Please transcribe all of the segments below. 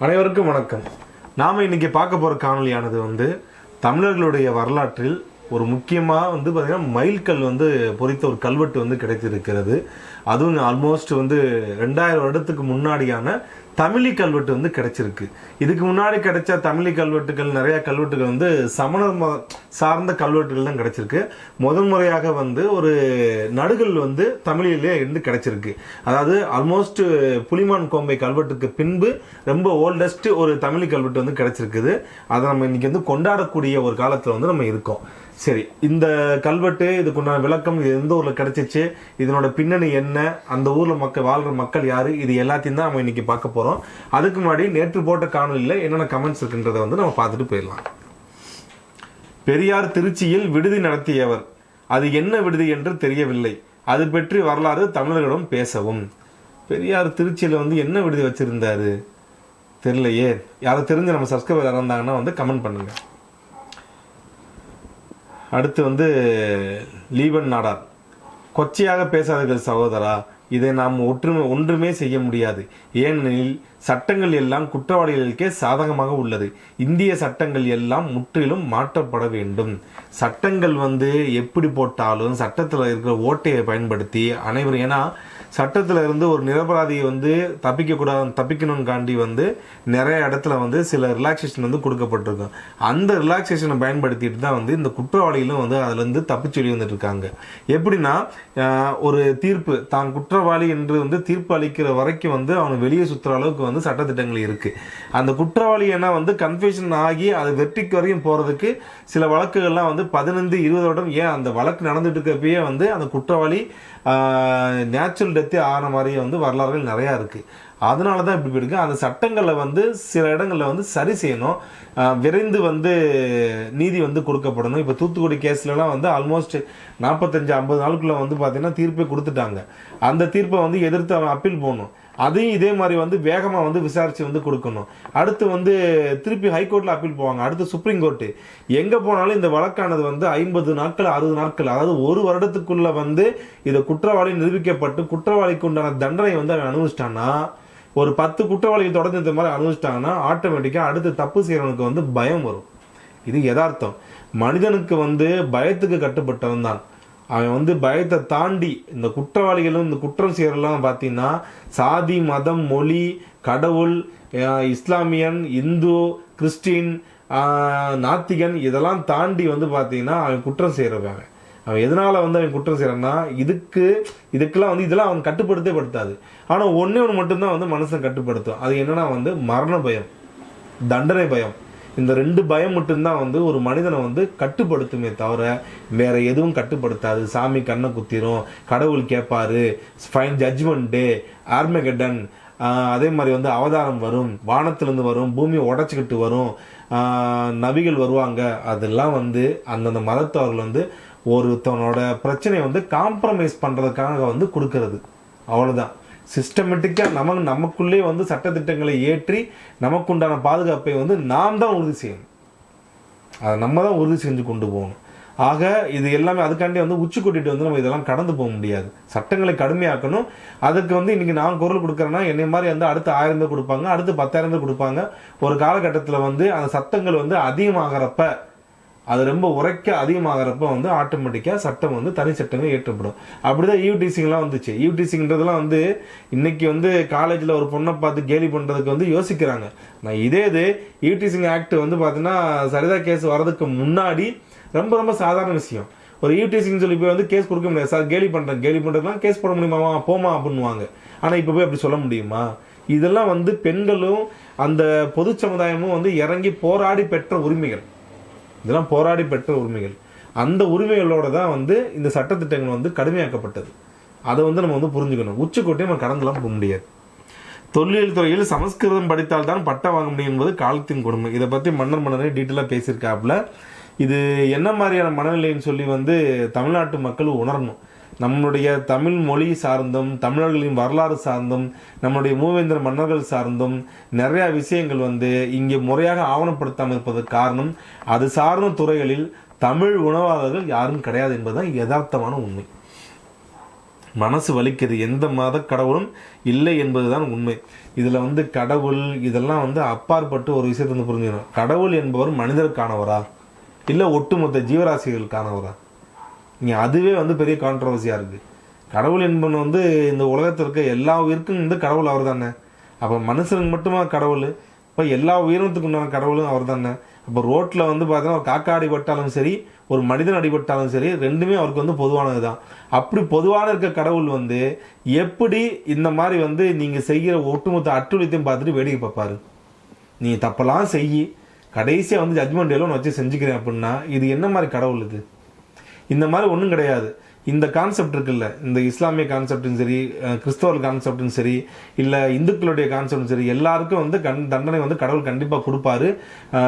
அனைவருக்கும் வணக்கம். நாம் இன்னைக்கு பார்க்க போகிற காணொலியானது தமிழர்களுடைய வரலாற்றில் ஒரு முக்கியமாக பார்த்தீங்கன்னா மைல்கல் பொறித்த ஒரு கல்வெட்டு கிடைத்திருக்கிறது. அதுவும் ஆல்மோஸ்ட் 2000 வருடத்துக்கு முன்னாடியான தமிழி கல்வெட்டு கிடைச்சிருக்கு. இதுக்கு முன்னாடி கிடைச்ச தமிழி கல்வெட்டுகள் நிறைய கல்வெட்டுகள் சமணர் சார்ந்த கல்வெட்டுகள் தான் கிடைச்சிருக்கு. முதல் முறையாக ஒரு நடுகள் தமிழிலே கிடைச்சிருக்கு. அதாவது ஆல்மோஸ்ட் புலிமான் கோம்பை கல்வெட்டுக்கு பின்பு ரொம்ப ஓல்டஸ்ட் ஒரு தமிழி கல்வெட்டு கிடைச்சிருக்குது. அதை நம்ம இன்னைக்கு கொண்டாடக்கூடிய ஒரு காலத்தில் நம்ம இருக்கோம். சரி, இந்த கல்வெட்டு இதுக்குண்டான விளக்கம், இது எந்த ஊர்ல கிடைச்சிச்சு, இதனோட பின்னணி என்ன, அந்த ஊர்ல வாழ்ற மக்கள் யாரு, இது எல்லாத்தையும் தான் நம்ம இன்னைக்கு பார்க்க போறோம். அதுக்கு முன்னாடி நேற்று போட்ட காணொலியில என்னென்ன கமெண்ட்ஸ் இருக்குன்றதை நம்ம பார்த்துட்டு போயிடலாம். பெரியார் திருச்சியில் விடுதி நடத்தியவர், அது என்ன விடுதி என்று தெரியவில்லை, அது பற்றி வரலாறு தமிழர்களிடம் பேசவும். பெரியார் திருச்சியில என்ன விடுதி வச்சிருந்தாரு தெரியலையே. யாரும் தெரிஞ்சு நம்ம சப்ஸ்கிரைபர் இருந்தாங்கன்னா கமெண்ட் பண்ணுங்க. அடுத்து லீபன் நாடார், கொச்சையாக பேசாதீர்கள் சகோதரா, இதை நாம் ஒன்றுமே செய்ய முடியாது. ஏனெனில் சட்டங்கள் எல்லாம் குற்றவாளிகளுக்கே சாதகமாக உள்ளது. இந்திய சட்டங்கள் எல்லாம் முற்றிலும் மாற்றப்பட வேண்டும். சட்டங்கள் எப்படி போட்டாலும் சட்டத்தில் இருக்கிற ஓட்டையை பயன்படுத்தி அனைவரும், ஏன்னா சட்டத்தில் இருந்து ஒரு நிரபராதியை தப்பிக்கணும்னு காண்டி நிறைய இடத்துல சில ரிலாக்ஸேஷன் கொடுக்கப்பட்டிருக்கும். அந்த ரிலாக்ஸேஷனை பயன்படுத்திட்டு தான் இந்த குற்றவாளிகளும் அதுலேருந்து தப்பிச்சு வெளியே வந்துட்டு இருக்காங்க. எப்படின்னா, ஒரு தீர்ப்பு தான் குற்றவாளி என்று தீர்ப்பு அளிக்கிற வரைக்கும் அவனை வெளியே சுற்றுற அளவுக்கு சட்டத்திட்டங்கள் இருக்கு. அந்த குற்றவாளி என்ன கன்ஃபியூஷன் ஆகி அது வெற்றிக்கு வரையும் போறதுக்கு சில வழக்குகள்லாம் 15-20 வருடம், ஏன் அந்த வழக்கு நடந்துட்டு இருக்கப்பயே அந்த குற்றவாளி நேச்சுரல் டெத்தே ஆன மாதிரி வரலாறுகள் நிறையா இருக்கு. அதனால தான் இப்படி இருக்கு. அந்த சட்டங்களை சில இடங்களில் சரி செய்யணும், விரைந்து நீதி கொடுக்கப்படணும். இப்போ தூத்துக்குடி கேஸ்லலாம் ஆல்மோஸ்ட் 45-50 நாளுக்குள்ள பார்த்தீங்கன்னா தீர்ப்பை கொடுத்துட்டாங்க. அந்த தீர்ப்பை எதிர்த்து அவன் அப்பீல் போகணும். அதையும் இதே மாதிரி வேகமாக விசாரிச்சு கொடுக்கணும். அடுத்து திருப்பி ஹைகோர்ட்டில் அப்பீல் போவாங்க. அடுத்து சுப்ரீம் கோர்ட்டு. எங்கே போனாலும் இந்த வழக்கானது 50 நாட்கள் 60 நாட்கள், அதாவது ஒரு வருடத்துக்குள்ள இதை குற்றவாளி நிரூபிக்கப்பட்டு குற்றவாளிக்கு உண்டான தண்டனை அவன் அனுபவிச்சிட்டான்னா, ஒரு 10 குற்றவாளிகள் தொடர்ந்து இந்த மாதிரி அனுபவிச்சிட்டாங்கன்னா ஆட்டோமேட்டிக்காக அடுத்து தப்பு செய்யறவனுக்கு பயம் வரும். இது யதார்த்தம். மனிதனுக்கு பயத்துக்கு கட்டுப்பட்டவன் தான். அவன் பயத்தை தாண்டி இந்த குற்றவாளிகளும் இந்த குற்றம் செய்யறதெல்லாம் பார்த்தீங்கன்னா சாதி, மதம், மொழி, கடவுள், இஸ்லாமியன், இந்து, கிறிஸ்டின், நாத்திகன் இதெல்லாம் தாண்டி பார்த்தீங்கன்னா அவன் குற்றம் செய்யறவன். அவன் எதனால அவன் குற்றம் செய்யறான்னா, இதுக்கெல்லாம் இதெல்லாம் அவன் கட்டுப்படுத்தே படுத்தாது. ஆனால் ஒன்னே ஒன்று மட்டும்தான் மனுஷன் கட்டுப்படுத்தும். அது என்னன்னா மரண பயம், தண்டனை பயம். இந்த 2 பயம் மட்டும்தான் ஒரு மனிதனை கட்டுப்படுத்துமே தவிர வேற எதுவும் கட்டுப்படுத்தாது. சாமி கண்ணை குத்திரும், கடவுள் கேட்பாரு, ஃபைன் ஜட்ஜ்மெண்ட்டு, ஆர்மகெடன், அதே மாதிரி அவதாரம் வரும், வானத்திலிருந்து வரும், பூமியை உடச்சிக்கிட்டு வரும், நபிகள் வருவாங்க. அதெல்லாம் அந்தந்த மதத்தவர்கள் ஒருத்தவனோட பிரச்சனையை காம்ப்ரமைஸ் பண்றதுக்காக கொடுக்கறது. அவ்வளவுதான். சிஸ்டமேட்டிக்காக நமக்குள்ளே சட்டத்திட்டங்களை ஏற்றி நமக்குண்டான பாதுகாப்பை நாம் தான் உறுதி செய்யணும். அதை நம்ம தான் உறுதி செஞ்சு கொண்டு போகணும். ஆக இது எல்லாமே அதுக்காண்டி உச்சி கூட்டிட்டு நம்ம இதெல்லாம் கடந்து போக முடியாது. சட்டங்களை கடுமையாக்கணும். அதுக்கு இன்னைக்கு நான் குரல் கொடுக்குறேன்னா என்னை மாதிரி அடுத்து 1000 பேர் கொடுப்பாங்க, அடுத்து 10,000 பேர் கொடுப்பாங்க. ஒரு காலகட்டத்தில் அந்த சட்டங்கள் அதிகமாகிறப்ப, அது ரொம்ப உரைக்க அதிகமாகிறப்ப ஆட்டோமேட்டிக்காக சட்டம் தனி சட்டங்கள் ஏற்றப்படும். அப்படிதான் ஈவ்டீசிங்லாம் வந்துச்சு. ஈவ்டீசிங்கிறதுலாம் இன்னைக்கு காலேஜில் ஒரு பொண்ணை பார்த்து கேலி பண்ணுறதுக்கு யோசிக்கிறாங்க. நான் இதே ஈவ்டீசிங் ஆக்ட் பார்த்தீங்கன்னா சரிதா கேஸ் வர்றதுக்கு முன்னாடி ரொம்ப ரொம்ப சாதாரண விஷயம். ஒரு ஈவ்டீசிங் சொல்லி போய் கேஸ் கொடுக்க முடியாது. சார் கேலி பண்ணுறதுலாம் கேஸ் போட முடியுமா, போமா அப்படின்னுவாங்க. ஆனால் இப்போ போய் அப்படி சொல்ல முடியுமா? இதெல்லாம் பெண்களும் அந்த பொது சமுதாயமும் இறங்கி போராடி பெற்ற உரிமைகள். இதெல்லாம் போராடி பெற்ற உரிமைகள். அந்த உரிமைகளோட தான் இந்த சட்டத்திட்டங்கள் கடுமையாக்கப்பட்டது. அதை நம்ம புரிஞ்சுக்கணும். உச்சக்கோட்டையும் நம்ம கடந்தெல்லாம் போக முடியாது. தொல்லியல் துறையில் சமஸ்கிருதம் படித்தால் தான் பட்டம் வாங்க முடியும் என்பது காலத்தின் கொடுமை. இதை பற்றி மன்னரே டீட்டெயிலாக பேசியிருக்காப்புல. இது என்ன மாதிரியான மனநிலைன்னு சொல்லி தமிழ்நாட்டு மக்கள் உணரணும். நம்மளுடைய தமிழ் மொழி சார்ந்தும், தமிழர்களின் வரலாறு சார்ந்தும், நம்மளுடைய மூவேந்திர மன்னர்கள் சார்ந்தும் நிறைய விஷயங்கள் இங்கே முறையாக ஆவணப்படுத்தாமல் இருப்பதற்கு காரணம், அது சார்ந்த துறைகளில் தமிழ் உணவாளர்கள் யாரும் கிடையாது என்பதுதான் யதார்த்தமான உண்மை. மனசு வலிக்குது. எந்த மத கடவுளும் இல்லை என்பதுதான் உண்மை. இதில் வந்து கடவுள் இதெல்லாம் வந்து அப்பாற்பட்டு ஒரு விஷயத்தை வந்து புரிஞ்சுக்கணும். கடவுள் என்பவர் மனிதருக்கானவரா இல்லை ஒட்டுமொத்த ஜீவராசிகளுக்கானவரா? இங்கே அதுவே வந்து பெரிய கான்ட்ரவர்சியாக இருக்குது. கடவுள் என்பவன் வந்து இந்த உலகத்தில் இருக்க எல்லா உயிருக்கும் வந்து கடவுள் அவர் தானே. அப்போ மனுஷனுக்கு மட்டுமா கடவுள்? இப்போ எல்லா உயிரினத்துக்கு உண்டான கடவுளும் அவர் தானே. அப்போ ரோட்டில் வந்து பார்த்தீங்கன்னா ஒரு காக்கா அடிபட்டாலும் சரி, ஒரு மனிதன் அடிபட்டாலும் சரி, ரெண்டுமே அவருக்கு வந்து பொதுவானது தான். அப்படி பொதுவான இருக்க கடவுள் வந்து எப்படி இந்த மாதிரி வந்து நீங்கள் செய்கிற ஒட்டுமொத்த அட்டுழியத்தையும் பார்த்துட்டு வேடிக்கை பார்ப்பாரு? நீங்கள் தப்பெல்லாம் செய்யி கடைசியாக வந்து ஜட்மெண்ட் எல்லாம் வச்சு செஞ்சுக்கிறேன் அப்படின்னா இது என்ன மாதிரி கடவுள் இது? இந்த மாதிரி ஒன்றும் கிடையாது. இந்த கான்செப்ட் இருக்குல்ல, இந்த இஸ்லாமிய கான்செப்டும் சரி, கிறிஸ்தவர் கான்செப்டும் சரி, இல்லை இந்துக்களுடைய கான்செப்டும் சரி, எல்லாருக்கும் வந்து தண்டனை வந்து கடவுள் கண்டிப்பாக கொடுப்பாரு.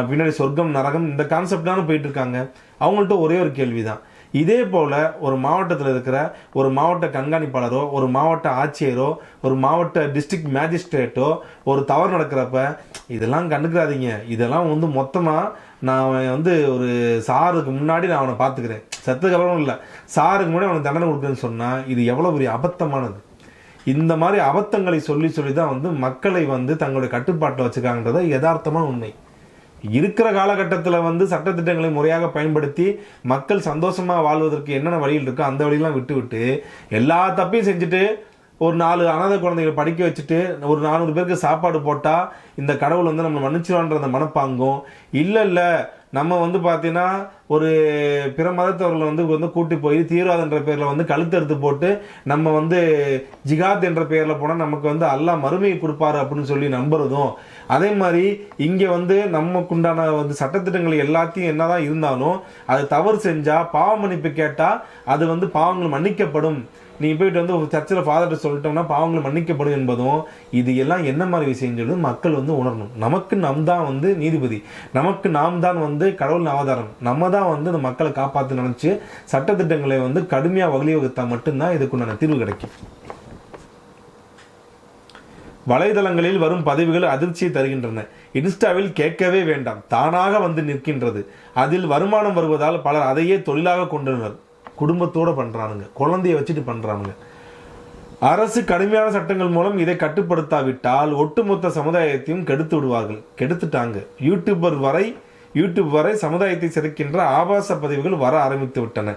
பின்னாடி சொர்க்கம் நரகம் இந்த கான்செப்ட் தானே போயிட்டு இருக்காங்க. அவங்கள்ட்ட ஒரே ஒரு கேள்வி தான். இதே போல் ஒரு மாவட்டத்தில் இருக்கிற ஒரு மாவட்ட கண்காணிப்பாளரோ, ஒரு மாவட்ட ஆட்சியரோ, ஒரு மாவட்ட டிஸ்ட்ரிக்ட் மேஜிஸ்ட்ரேட்டோ ஒரு தவறு நடக்கிறப்ப இதெல்லாம் கண்டுக்கிறாதீங்க, இதெல்லாம் வந்து மொத்தமாக நான் வந்து ஒரு சாருக்கு முன்னாடி நான் அவனை பார்த்துக்கிறேன், செத்துக்கு அப்புறம் இல்லை சாருக்கு முன்னாடி அவனுக்கு தண்டனை கொடுக்குறேன்னு சொன்னால் இது எவ்வளோ பெரிய அபத்தமானது. இந்த மாதிரி அபத்தங்களை சொல்லி சொல்லி தான் வந்து மக்களை வந்து தங்களுடைய கட்டுப்பாட்டில் வச்சுக்காங்கன்றத யதார்த்தமான உண்மை. இருக்கிற காலகட்டத்தில் வந்து சட்டத்திட்டங்களை முறையாக பயன்படுத்தி மக்கள் சந்தோஷமாக வாழ்வதற்கு என்னென்ன வழியில் இருக்கோ அந்த வழியெல்லாம் விட்டு எல்லா தப்பையும் செஞ்சுட்டு ஒரு 4 அனாதை குழந்தைகளை படிக்க வச்சுட்டு ஒரு 400 பேருக்கு சாப்பாடு போட்டால் இந்த கடவுள் வந்து நம்ம மன்னிச்சிடுவான்ற அந்த மனப்பாங்கும் இல்லை நம்ம வந்து பார்த்தீங்கன்னா ஒரு பிற மதத்தவர்களை வந்து கூட்டி போய் தீவிரவாதன்ற பேரில் வந்து கழுத்தெடுத்து போட்டு நம்ம வந்து ஜிகாத் என்ற பேரில் போனால் நமக்கு வந்து அல்லாஹ் மறுமையை கொடுப்பாரு அப்படின்னு சொல்லி நம்புறதும், அதே மாதிரி இங்கே வந்து நமக்குண்டான வந்து சட்டத்திட்டங்கள் எல்லாத்தையும் என்னதான் இருந்தாலும் அது தவறு செஞ்சால் பாவ மன்னிப்பு கேட்டால் அது வந்து பாவங்கள் மன்னிக்கப்படும், நீங்கள் போயிட்டு வந்து ஒரு சர்ச்சில் ஃபாதர்கிட்ட சொல்லிட்டோம்னா பாவங்கள் மன்னிக்கப்படும் என்பதும் இது எல்லாம் என்ன மாதிரி விஷயம் சொல்லி மக்கள் வந்து உணரணும். நமக்கு நாம் தான் வந்து நீதிபதி, நமக்கு நாம் தான் வந்து கடவுள் அவதாரம், நம்ம தான் வந்து இந்த மக்களை காப்பாற்ற நினச்சி சட்டத்திட்டங்களை வந்து கடுமையாக வழிவகுத்தால் மட்டும்தான் இதுக்குண்டான தீர்வு கிடைக்கும். வலைதளங்களில் வரும் பதிவுகள் அதிர்ச்சியை தருகின்றன. இன்ஸ்டாவில் கேட்கவே வேண்டாம், தானாக வந்து நிற்கின்றது. அதில் வருமானம் வருவதால் பலர் அதையே தொழிலாக கொண்டனர். குடும்பத்தோடு பண்ணுறானுங்க, குழந்தைய வச்சுட்டு பண்ணுறானுங்க. அரசு கடுமையான சட்டங்கள் மூலம் இதை கட்டுப்படுத்தாவிட்டால் ஒட்டுமொத்த சமுதாயத்தையும் கெடுத்து விடுவார்கள். கெடுத்துட்டாங்க. யூடியூப் வரை சமுதாயத்தை சிதைக்கின்ற ஆபாச பதிவுகள் வர ஆரம்பித்து விட்டன.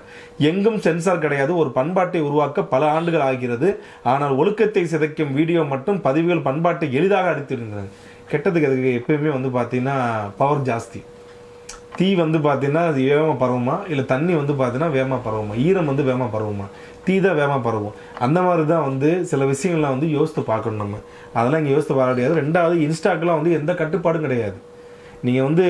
எங்கும் சென்சார் கிடையாது. ஒரு பண்பாட்டை உருவாக்க பல ஆண்டுகள் ஆகிறது. ஆனால் ஒழுக்கத்தை சிதைக்கும் வீடியோ மற்றும் பதிவுகள் பண்பாட்டை எளிதாக அடித்திருந்தன. கெட்டதுக்கு அதுக்கு எப்பயுமே வந்து பார்த்தீங்கன்னா பவர் ஜாஸ்தி. தீ வந்து பார்த்தீங்கன்னா அது வேகமாக பரவுமா, இல்லை தண்ணி வந்து பார்த்தீங்கன்னா வேகமாக பரவுமா, ஈரம் வந்து வேகமாக பரவுமா, தீ தான் வேகமாக பரவும். அந்த மாதிரி தான் வந்து சில விஷயங்கள்லாம் வந்து யோசித்து பார்க்கணும். நம்ம அதெல்லாம் இங்கே யோசித்து பார்க்க முடியாது. ரெண்டாவது, இன்ஸ்டாக்கெலாம் வந்து எந்த கட்டுப்பாடும் கிடையாது. நீங்கள் வந்து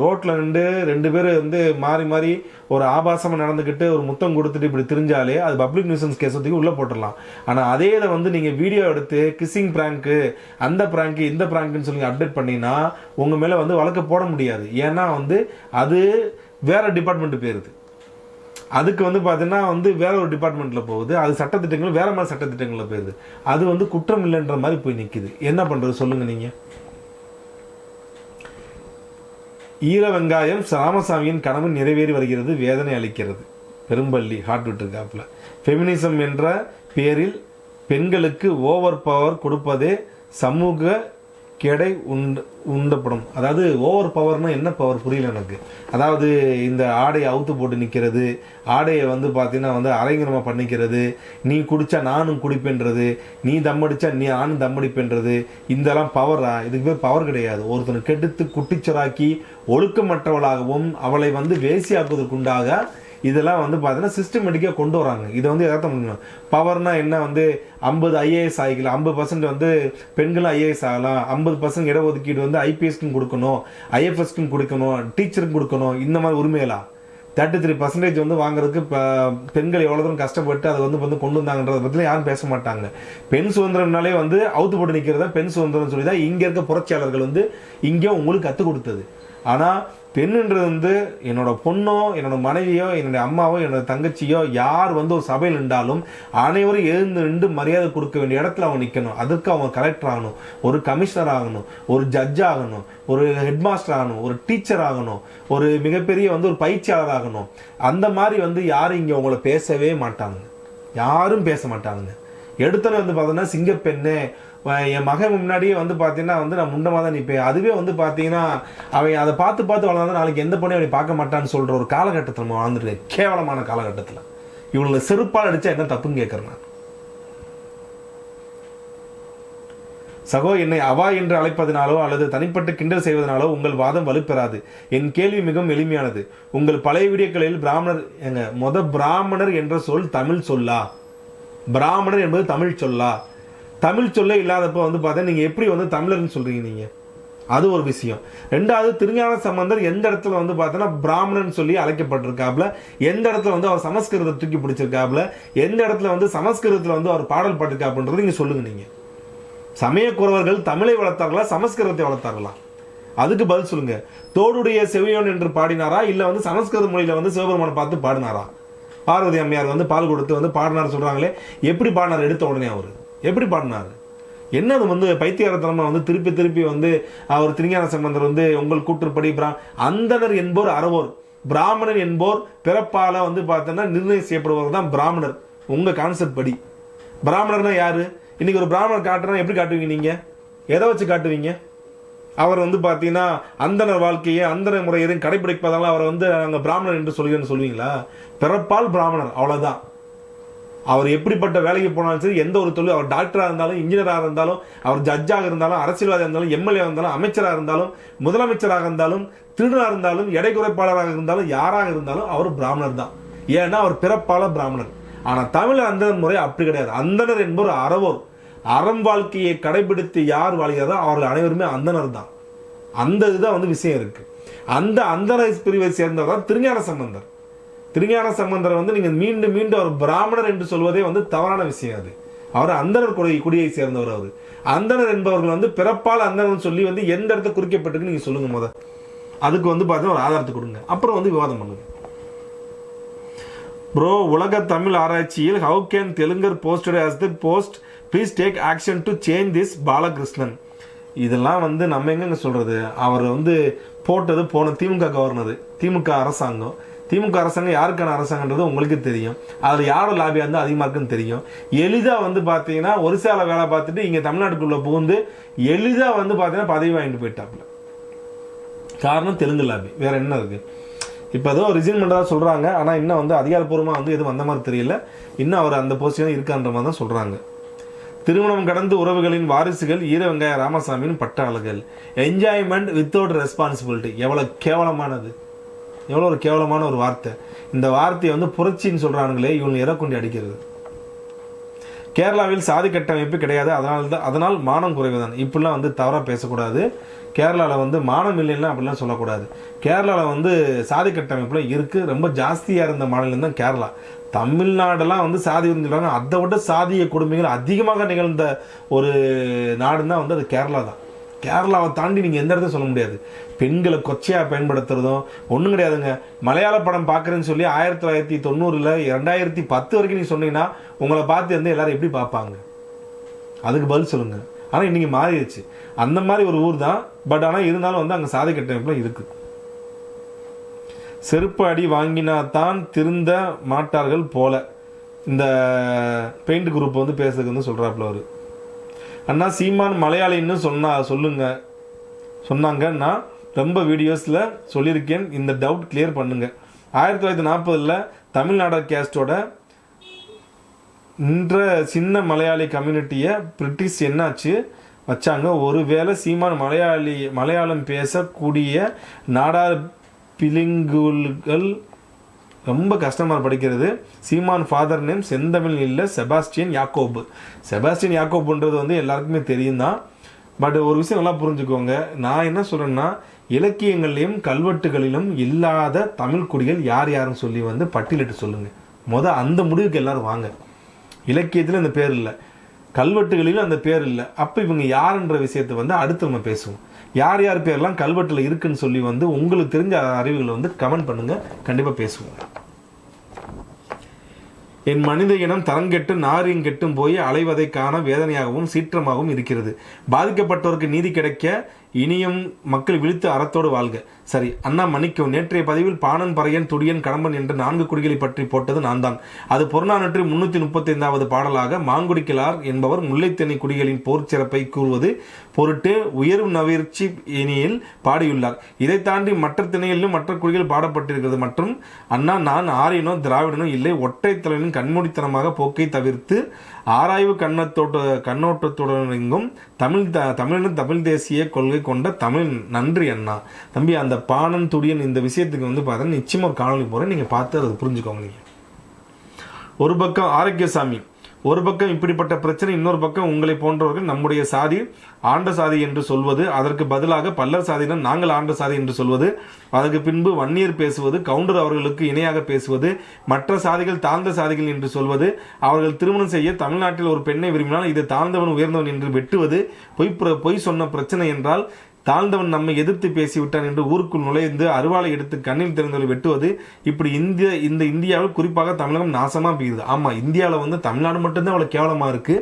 ரோட்டில் நின்று 2 பேர் வந்து மாறி மாறி ஒரு ஆபாசமாக நடந்துக்கிட்டு ஒரு முத்தம் கொடுத்துட்டு இப்படி திரிஞ்சாலே அது பப்ளிக் நியூசன்ஸ் கேஸ் வந்து உள்ளே போட்டுடலாம். ஆனால் அதே இதை வந்து நீங்கள் வீடியோ எடுத்து கிஸ்ஸிங் ப்ராங்க்கு, அந்த ப்ராங்க்கு, இந்த ப்ராங்க்குன்னு சொல்லி அப்டேட் பண்ணிங்கன்னா உங்கள் மேலே வந்து வழக்கு போட முடியாது. ஏன்னா வந்து அது வேறு டிபார்ட்மெண்ட்டு போயிருது. அதுக்கு வந்து பார்த்தீங்கன்னா வந்து வேற ஒரு டிபார்ட்மெண்ட்டில் போகுது. அது சட்டத்திட்டங்கள் வேறு மாதிரி சட்டத்திட்டங்களில் போயிடுது. அது வந்து குற்றம் இல்லைன்ற மாதிரி போய் நிற்கிது. என்ன பண்ணுறது சொல்லுங்கள் நீங்கள்? ஈர வெங்காயம் ராமசாமியின் கனவு நிறைவேறி வருகிறது, வேதனை அளிக்கிறது. பெரும்பள்ளி ஹார்ட் விட்டுருக்காப்புல. ஃபெமினிசம் என்ற பேரில் பெண்களுக்கு ஓவர் பவர் கொடுப்பதே சமூக கேடை உண்டப்படும். அதாவது ஓவர் பவர்னா என்ன பவர் புரியல எனக்கு. அதாவது இந்த ஆடையை அவுத்து போட்டு நிற்கிறது, ஆடையை வந்து பார்த்தீங்கன்னா வந்து அரைங்கரமாக பண்ணிக்கிறது, நீ குடித்தா நானும் குடிப்பேன்றது, நீ தம்மடிச்சா நானும் தம்மடிப்பேன்றது, இதெல்லாம் பவரா? இதுக்கு பேர் பவர் கிடையாது. ஒருத்தனை கெடுத்து குட்டிச்சராக்கி ஒழுக்கமற்றவளாகவும் அவளை வந்து வேசியாக்குவதற்குண்டாக இதெல்லாம் வந்து பார்த்தீங்கன்னா சிஸ்டமேட்டிக்காக கொண்டு வராங்க. இதை வந்து எதார்த்தம் பண்ணணும். பவர்னா என்ன வந்து 50 IAS ஆகிக்கலாம், 50% வந்து பெண்களும் IAS ஆகலாம், 50% இடஒதுக்கீடு வந்து IPSக்கும் கொடுக்கணும், IFSக்கும் கொடுக்கணும், டீச்சருக்கும் கொடுக்கணும், இந்த மாதிரி உரிமையெல்லாம் 33% வந்து வாங்குறதுக்கு பெண்கள் எவ்வளோ தூரம் கஷ்டப்பட்டு அதை வந்து கொண்டு வந்தாங்கன்றதை பற்றிலாம் யாரும் பேச மாட்டாங்க. பெண் சுதந்திரம்னாலே வந்து அவுத்து போட்டு நிற்கிறதா பெண் சுதந்திரம் சொல்லி தான் இங்கே இருக்க புரட்சியாளர்கள் வந்து இங்கே உங்களுக்கு கற்றுக் கொடுத்தது. ஆனால் பெண்ணுன்றது வந்து என்னோட பொண்ணோ, என்னோட மனைவியோ, என்னுடைய அம்மாவோ, என்னோட தங்கச்சியோ யார் வந்து ஒரு சபையில் நின்றாலும் அனைவரும் எழுந்து நின்று மரியாதை கொடுக்க வேண்டிய இடத்துல அவங்க நிற்கணும். அதுக்கு அவங்க கலெக்டர் ஆகணும், ஒரு கமிஷனர் ஆகணும், ஒரு ஜட்ஜ் ஆகணும், ஒரு ஹெட் மாஸ்டர் ஆகணும், ஒரு டீச்சர் ஆகணும், ஒரு மிகப்பெரிய வந்து ஒரு பயிற்சியாளர் ஆகணும். அந்த மாதிரி வந்து யாரும் இங்கே உங்களை பேசவே மாட்டாங்க. யாரும் பேச மாட்டானுங்க. எடுத்தோன்னு வந்து பார்த்தோன்னா சிங்கப்பெண்ணு, என் மகன் முன்னாடியே வந்து பார்த்தீங்கன்னா வந்து நான் முண்டமாக தான் நிற்பேன். அதுவே வந்து பார்த்தீங்கன்னா அவன் அதை பார்த்து பார்த்து வளர்ந்தா நாளைக்கு எந்த பொண்ணையும் அவனை பார்க்க மாட்டான்னு சொல்கிற ஒரு காலகட்டத்தில் நம்ம வாழ்ந்துருக்கேன். கேவலமான காலகட்டத்தில் இவங்களை செருப்பால் அடித்தா என்ன தப்புன்னு கேட்குறேன் நான். சகோ, என்னை அவா என்று அழைப்பதனாலோ அல்லது தனிப்பட்டு கிண்டல் செய்வதனாலோ உங்கள் வாதம் வலுப்பெறாது. என் கேள்வி மிகவும் எளிமையானது. உங்கள் பழைய வீடியோக்களில் பிராமணர் என்ற சொல் தமிழ் சொல்லா? பிராமணர் என்பது தமிழ் சொல்லா? தமிழ் சொல்ல இல்லாதப்ப வந்து பார்த்தா நீங்க எப்படி வந்து தமிழர்னு சொல்றீங்க நீங்க? அது ஒரு விஷயம். ரெண்டாவது, திருஞான சம்பந்தர் எந்த இடத்துல வந்து பார்த்தோன்னா பிராமணன் சொல்லி அழைக்கப்பட்டிருக்காப்ல, எந்த இடத்துல வந்து அவர் சமஸ்கிருதத்தை தூக்கி பிடிச்சிருக்காப்ல, எந்த இடத்துல வந்து சமஸ்கிருதத்தில் வந்து அவர் பாடல் பாட்டிருக்காப்புன்றது நீங்க சொல்லுங்க. நீங்க சமயக்குறவர்கள் தமிழை வளர்த்தார்களா சமஸ்கிருதத்தை வளர்த்தார்களா? அதுக்கு பதில் சொல்லுங்க. தோடுடைய செவியோன் என்று பாடினாரா இல்ல வந்து சமஸ்கிருத மொழியில வந்து சிவபெருமானை பார்த்து பாடினாரா? பார்வதி அம்மையார் வந்து பால் கொடுத்து வந்து பாடினார் சொல்றாங்களே, எப்படி பாடினார்? எடுத்த உடனே அவரு எப்படி பாடினாரு? என்னது வந்து பைத்தியகாரத்தனமா வந்து திருப்பி திருப்பி வந்து அவர் திருஞான சம்பந்தர் வந்து உங்கள் கூற்றுப்படி அந்தனர் என்போர் அறவோர், பிராமணன் என்போர் பிறப்பால வந்து பார்த்தோன்னா நிர்ணயம் செய்யப்படுபவர் தான் பிராமணர். உங்க கான்செப்ட் படி பிராமணர்னா யாரு? இன்னைக்கு ஒரு பிராமணர் காட்டுறா எப்படி காட்டுவீங்க? நீங்க எதை வச்சு காட்டுவீங்க? அவர் வந்து பார்த்தீங்கன்னா அந்தனர் வாழ்க்கையை அந்தனர் முறையையும் கடைபிடிப்பதால அவரை வந்து நாங்கள் பிராமணர் என்று சொல்லுவீங்களா? பிறப்பால் பிராமணர், அவ்வளோதான். அவர் எப்படிப்பட்ட வேலைக்கு போனாலும் சரி, எந்த ஒரு தொழில், அவர் டாக்டராக இருந்தாலும், இன்ஜினியராக இருந்தாலும், அவர் ஜட்ஜாக இருந்தாலும், அரசியல்வாதியாக இருந்தாலும், எம்எல்ஏ இருந்தாலும், அமைச்சராக இருந்தாலும், முதலமைச்சராக இருந்தாலும், திருடனாக இருந்தாலும், எடை குறைப்பாளராக இருந்தாலும், யாராக இருந்தாலும் அவர் பிராமணர் தான். ஏன்னா அவர் பிறப்பால பிராமணர். ஆனால் தமிழ் அந்தனர் முறை அப்படி கிடையாது. அந்தனர் என்பவர் அறவோர். அறம் வாழ்க்கையை கடைபிடித்து யார் வாழ்கிறதோ அவர்கள் அனைவருமே அந்தனர் தான். அந்த இதுதான் வந்து விஷயம் இருக்கு. அந்த அந்தனர் பிரிவை சேர்ந்தவர் தான் திருஞான சம்பந்தர். திருஞான சம்பந்தர் வந்து நீங்க மீண்டும் மீண்டும் அவர் பிராமணர் என்று சொல்வதே வந்து தவறான விஷயம். அது அவர் அந்தனர் குடியை சேர்ந்தவர். அவர் அந்தனர் என்பவர்கள் வந்து பிறப்பால் அந்தனர் சொல்லி வந்து எந்த இடத்த குறிக்கப்பட்டிருக்கு நீங்க சொல்லுங்க. அதுக்கு வந்து பார்த்தீங்கன்னா ஒரு ஆதாரத்தை கொடுங்க, அப்புறம் வந்து விவாதம் பண்ணுங்க. ப்ரோ, உலக தமிழ் ஆராய்ச்சியில் ஹவு கேன் தெலுங்கர் posted as the post please take action to change this Balakrishnan. இதெல்லாம் வந்து நம்ம எங்கங்க சொல்றது? அவர் வந்து போட்டது போன திமுக கவர்னர், திமுக அரசாங்கம். திமுக அரசாங்கம் யாருக்கான அரசாங்கன்றது உங்களுக்கு தெரியும். அதில் யாரோட லாபியாக இருந்தால் அதிகமாக இருக்குன்னு தெரியும். எளிதாக வந்து பார்த்தீங்கன்னா ஒரிசால வேலை பார்த்துட்டு இங்கே தமிழ்நாட்டுக்குள்ளே புகுந்து எளிதாக வந்து பார்த்தீங்கன்னா பதவி வாங்கிட்டு போயிட்டாப்புல. காரணம் தெலுங்கு லாபி, வேற என்ன இருக்கு? இப்போ ஏதோ ரிசைன் பண்ணுறதா சொல்கிறாங்க, ஆனால் இன்னும் வந்து அதிகாரப்பூர்வமாக வந்து எதுவும் வந்த மாதிரி தெரியல. இன்னும் அவர் அந்த பொசிஷன் இருக்கான்ற மாதிரி தான் சொல்கிறாங்க. திருமணம் கடந்து உறவுகளின் வாரிசுகள் ஈர வெங்காய ராமசாமியின் பட்டாளர்கள். Enjoyment without responsibility. எவ்வளோ கேவலமானது, எவ்வளோ ஒரு கேவலமான ஒரு வார்த்தை. இந்த வார்த்தையை வந்து புரட்சின்னு சொல்கிறானுங்களே, இவங்க எதை கொண்டு அடிக்கிறது? கேரளாவில் சாதி கட்டமைப்பு கிடையாது, அதனால் மானம் குறைவுதான். இப்படிலாம் வந்து தவறாக பேசக்கூடாது. கேரளாவில் வந்து மானம் இல்லைன்னா அப்படிலாம் சொல்லக்கூடாது. கேரளாவில் வந்து சாதி கட்டமைப்புலாம் இருக்குது. ரொம்ப ஜாஸ்தியாக இருந்த மாநிலம் தான் கேரளா. தமிழ்நாடெல்லாம் வந்து சாதி சொல்கிறாங்க, அதை விட சாதிய கொடுமைகள் அதிகமாக நிகழ்ந்த ஒரு நாடுன்னா வந்து அது கேரளா தான். கேரளாவை தாண்டி நீங்கள் எந்த இடத்தையும் சொல்ல முடியாது. பெண்களை கொச்சையாக பயன்படுத்துறதும் ஒன்றும் கிடையாதுங்க. மலையாள படம் பார்க்குறேன்னு சொல்லி 1990 2010 வரைக்கும் நீங்கள் சொன்னீங்கன்னா உங்களை பார்த்து வந்து எல்லாரும் எப்படி பார்ப்பாங்க? அதுக்கு பதில் சொல்லுங்க. ஆனால் இன்னைக்கு மாறிடுச்சு. அந்த மாதிரி ஒரு ஊர் தான். பட் ஆனால் இருந்தாலும் வந்து அங்கே சாதி கட்டமைப்புலாம் இருக்குது. செருப்பு அடி வாங்கினா தான் திருந்த மாட்டார்கள் போல இந்த பெயிண்ட் குரூப் வந்து பேசுறதுக்கு வந்து சொல்கிறாப்புல அவர். அண்ணா சீமான் மலையாளின்னு சொன்னாங்க. நான் ரொம்ப வீடியோஸில் சொல்லியிருக்கேன், இந்த டவுட் கிளியர் பண்ணுங்க. 1940 தமிழ்நாடு கேஸ்டோட நின்ற சின்ன மலையாளி கம்யூனிட்டியை பிரிட்டிஷ் என்னாச்சு வச்சாங்க. ஒருவேளை சீமான் மலையாளம் பேசக்கூடிய நாடார் பிலிங்குகள் ரொம்ப கஷ்டமாக படிக்கிறது. சீமான் ஃபாதர் நேம் செந்தமிழ் இல்லை, செபாஸ்டியன் யாக்கோபு. செபாஸ்டியன் யாக்கோபுன்றது வந்து எல்லாருக்குமே தெரியும் தான். பட் ஒரு விஷயம் நல்லா புரிஞ்சுக்கோங்க. நான் என்ன சொல்கிறேன்னா, இலக்கியங்கள்லையும் கல்வெட்டுகளிலும் இல்லாத தமிழ் குடிகள் யார் யாருன்னு சொல்லி வந்து பட்டியலிட்டு சொல்லுங்கள். அந்த முடிவுக்கு எல்லாரும் வாங்க. இலக்கியத்தில் இந்த பேர் இல்லை, கல்வெட்டுகளிலும் அந்த பேர் இல்லை. அப்போ இவங்க யாருன்ற விஷயத்தை வந்து அடுத்து நம்ம பேசுவோம். யார் யார் பேர்லாம் கல்வெட்டில் இருக்குன்னு சொல்லி வந்து உங்களுக்கு தெரிஞ்ச அறிவுகளை வந்து கமெண்ட் பண்ணுங்க, கண்டிப்பாக பேசுவோம். என் மனித இனம் தரங்கெட்டு நாரியம் கெட்டும் போய் அலைவதை காண வேதனையாகவும் சீற்றமாகவும் இருக்கிறது. பாதிக்கப்பட்டோருக்கு நீதி கிடைக்க இனியும் மக்கள் விழித்து அறத்தோடு வாழ்க. சரி அண்ணா மன்னிக்கவும், நேற்றைய பதிவில் பாணன், பறையன், துடியன், கடம்பன் என்ற 4 குடிகளை பற்றி போட்டது நான் தான். அது புறநானூற்று 335வது பாடலாக மாங்குடிக்கலார் என்பவர் முல்லைத்தேனி குடிகளின் போர் சிறப்பை கூறுவது பொருட்டு உயர்வு நவிர்ச்சி இனியில் பாடியுள்ளார். இதை தாண்டி மற்ற திணைகளிலும் மற்ற குடிகள் பாடப்பட்டிருக்கிறது. மற்றும் அண்ணா, நான் ஆரியனோ திராவிடனோ இல்லை, ஒற்றை தலைவனின் கண்மூடித்தனமாக போக்கை தவிர்த்து ஆராய்வு கண்ணோட்டத்துடனும் தமிழின் தமிழ் தேசிய கொள்கை கொண்ட தமிழ். நன்றி அண்ணா. தம்பி, அந்த பாணன், துடியன் இந்த விஷயத்துக்கு வந்து பார்த்தா நிச்சயமா ஒரு காணொலி போறேன், நீங்க பார்த்து அதை புரிஞ்சுக்கோங்க. நீங்க ஒரு பக்கம் ஆரோக்கியசாமி, ஒரு பக்கம் இப்படிப்பட்ட பிரச்சனை, இன்னொரு பக்கம் உங்களை போன்றவர்கள் நம்முடைய சாதி ஆண்ட சாதி என்று சொல்வது, அதற்கு பதிலாக பல்லர் சாதியினர் நாங்கள் ஆண்ட சாதி என்று சொல்வது, அதற்கு பின்பு வன்னியர் பேசுவது, கவுண்டர் அவர்களுக்கு இணையாக பேசுவது, மற்ற சாதிகள் தாழ்ந்த சாதிகள் என்று சொல்வது, அவர்கள் திருமணம் செய்ய தமிழ்நாட்டில் ஒரு பெண்ணை விரும்பினால் இது தாழ்ந்தவன் உயர்ந்தவன் என்று வெட்டுவது, பொய் சொன்ன பிரச்சனை என்றால் தாழ்ந்தவன் நம்மை எதிர்த்து பேசிவிட்டான் என்று ஊருக்குள் நுழைந்து அருவாளை எடுத்து கண்ணில் திறந்தவரை வெட்டுவது. இப்படி இந்தியாவில் குறிப்பாக தமிழகம் நாசமா போயிருது. ஆமா, இந்தியாவில் வந்து தமிழ்நாடு மட்டும்தான் அவ்வளவு கேவலமா இருக்கு.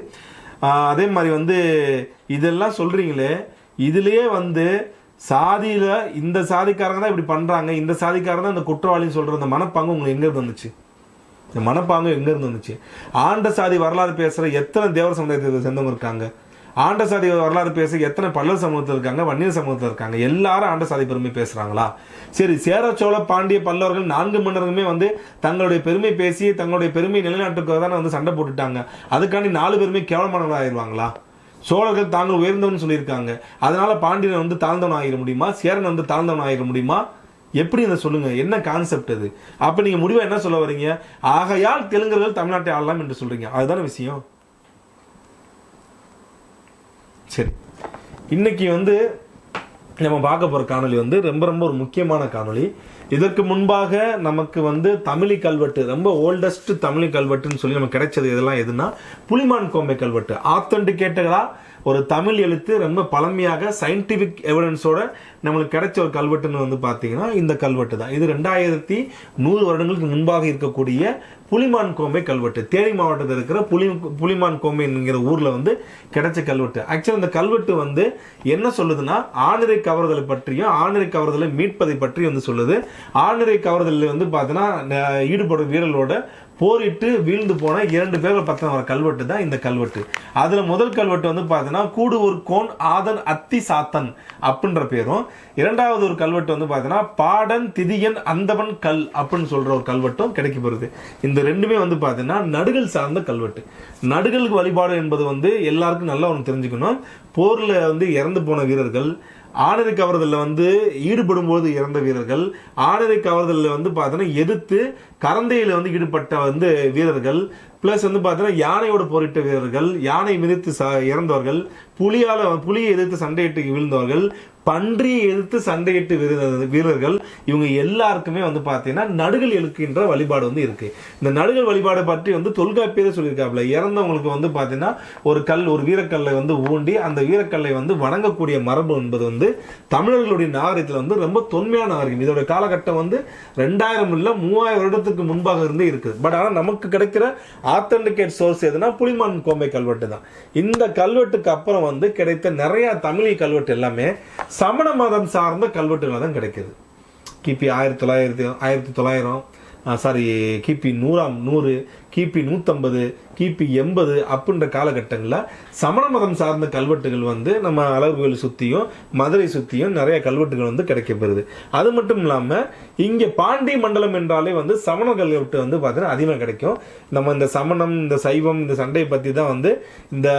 அதே மாதிரி வந்து இதெல்லாம் சொல்றீங்களே, இதுலயே வந்து சாதியில இந்த சாதிக்காரங்க தான் இப்படி பண்றாங்க, இந்த சாதிக்காரங்க தான் இந்த குற்றவாளின்னு சொல்ற அந்த மனப்பாங்கு உங்களுக்கு எங்க இருந்து வந்துச்சு? இந்த மனப்பாங்கு எங்க இருந்து வந்துச்சு? ஆண்ட சாதி வரலாறு பேசுற எத்தனை தேவர் சமுதாயத்தை சேர்ந்தவங்க இருக்காங்க? ஆண்ட சாதி வரலாறு பேச எத்தனை பல்லர் சமூகத்தில் இருக்காங்க, வன்னியர் சமூகத்தில் இருக்காங்க? எல்லாரும் ஆண்ட சாதி பெருமை பேசுறாங்களா? சரி, சேர, சோழ, பாண்டிய, பல்லவர்கள் 4 மன்னர்களுமே வந்து தங்களுடைய பெருமை பேசி தங்களுடைய பெருமை நிலைநாட்டுக்கு தானே வந்து சண்டை போட்டுட்டாங்க. அதுக்காண்டி 4 பேருமே கேவலமானவர்கள் ஆயிடுவாங்களா? சோழர்கள் தாங்கள் உயர்ந்தவன் சொல்லியிருக்காங்க, அதனால பாண்டியன் வந்து தாழ்ந்தவன் ஆகிட முடியுமா? சேரன் வந்து தாழ்ந்தவன் ஆகிட முடியுமா? எப்படி இதை சொல்லுங்க, என்ன கான்செப்ட் அது? அப்ப நீங்க முடிவா என்ன சொல்ல வரீங்க? ஆகையால் தெலுங்கர்கள் தமிழ்நாட்டை ஆளலாம் என்று சொல்றீங்க, அதுதானே விஷயம். சரி, இன்னைக்கு வந்து நம்ம பார்க்க போற காணொலி வந்து ரொம்ப ரொம்ப ஒரு முக்கியமான காணொலி. இதற்கு முன்பாக நமக்கு வந்து தமிழி கல்வெட்டு, ரொம்ப ஓல்டஸ்ட் தமிழி கல்வெட்டுன்னு சொல்லி நமக்கு கிடைச்சது இதெல்லாம் எதுனா புலிமான் கோம்பை கல்வெட்டு. ஆத்தென்டிகேட்டடா ஒரு தமிழ் எழுத்து ரொம்ப பழமையாக சயின்டிபிக் எவிடன்ஸோட நம்மளுக்கு கிடைச்ச ஒரு கல்வெட்டுன்னு வந்து பார்த்தீங்கன்னா இந்த கல்வெட்டு தான். இது 2100 வருடங்களுக்கு முன்பாக இருக்கக்கூடிய புலிமான் கோம்பை கல்வெட்டு. தேனி மாவட்டத்தில் இருக்கிற புலிமான் கோம்பை என்கிற ஊர்ல வந்து கிடைச்ச கல்வெட்டு. ஆக்சுவலி இந்த கல்வெட்டு வந்து என்ன சொல்லுதுன்னா, ஆணிரை கவர்தலை பற்றியும் ஆணிரை கவர்தலை மீட்பதை பற்றி வந்து சொல்லுது. ஆணிரை கவர்தலில் வந்து பார்த்தீங்கன்னா ஈடுபடும் வீரர்களோட போரிட்டு வீழ்ந்து போன 2 பேர்கள் பத்தின ஒரு கல்வெட்டு தான் இந்த கல்வெட்டு. அதுல முதல் கல்வெட்டு வந்து பார்த்தீங்கன்னா கூடுவூர் கோன் ஆதன் அத்தி சாத்தன் அப்படின்ற பேரும், இரண்டாவது ஒரு கல்வெட்டு வந்து பார்த்தீங்கன்னா பாடன் திதியன் அந்தவன் கல் அப்படின்னு சொல்ற ஒரு கல்வெட்டும் கிடைக்கப்படுது. இந்த ரெண்டுமே வந்து பார்த்தீங்கன்னா நடுகள் சார்ந்த கல்வெட்டு. நடுகள் வழிபாடு என்பது வந்து எல்லாருக்கும் நல்லா ஒன்று தெரிஞ்சுக்கணும். போர்ல வந்து இறந்து போன வீரர்கள், ஆணிரை கவர்தலில் வந்து ஈடுபடும் போது இறந்த வீரர்கள், ஆணிரை கவர்தலில் வந்து பார்த்தீங்கன்னா எதிர்த்து கரந்தையில் வந்து ஈடுபட்ட வந்து வீரர்கள், பிளஸ் வந்து பார்த்தீங்கன்னா யானையோடு போரிட்ட வீரர்கள், யானை மிதித்து இறந்தவர்கள், புலியை எதிர்த்து சண்டையிட்டு விழுந்தவர்கள், பன்றியை எதிர்த்து சண்டையிட்டு வீரர்கள், இவங்க எல்லாருக்குமே வந்து பார்த்தீங்கன்னா நடுகள் எழுக்கின்ற வழிபாடு வந்து இருக்கு. இந்த நடுகள் வழிபாடு பற்றி வந்து தொல்காப்பியரே சொல்லியிருக்காப்புல. இறந்தவங்களுக்கு வந்து பார்த்தீங்கன்னா ஒரு வீரக்கல்லை வந்து ஊண்டி அந்த வீரக்கல்லை வந்து வணங்கக்கூடிய மரபு என்பது வந்து தமிழர்களுடைய நாகரிகத்தில் வந்து ரொம்ப தொன்மையான நாகரிகம். இதோட காலகட்டம் வந்து 2000 இல்ல 3000 வருடத்துக்கு முன்பாக இருந்தே இருக்குது. பட் ஆனால் நமக்கு கிடைக்கிற ஆத்தென்டிகேட் சோர்ஸ் எதுனா புலிமான் கோம்பை கல்வெட்டு தான். இந்த கல்வெட்டுக்கு அப்புறம் வந்து கிடைத்த நிறைய தமிழ் கல்வெட்டு எல்லாமே சமண மதம் சார்ந்த கல்வெட்டுகள் தான் கிடைக்குது. கிபி 1900 கிபி 100, கிபி 150, கிபி 80 அப்படின்ற காலகட்டங்களில் சமண மதம் சார்ந்த கல்வெட்டுகள் வந்து நம்ம அழகுகோயில் சுற்றியும் மதுரை சுற்றியும் நிறைய கல்வெட்டுகள் வந்து கிடைக்கப்பெறுது. அது மட்டும் இல்லாமல் இங்கே பாண்டி மண்டலம் என்றாலே வந்து சமண கல்வெட்டு வந்து பார்த்தீங்கன்னா அதிகமாக கிடைக்கும். நம்ம இந்த சமணம், இந்த சைவம், இந்த சண்டையை பற்றி தான் வந்து இந்த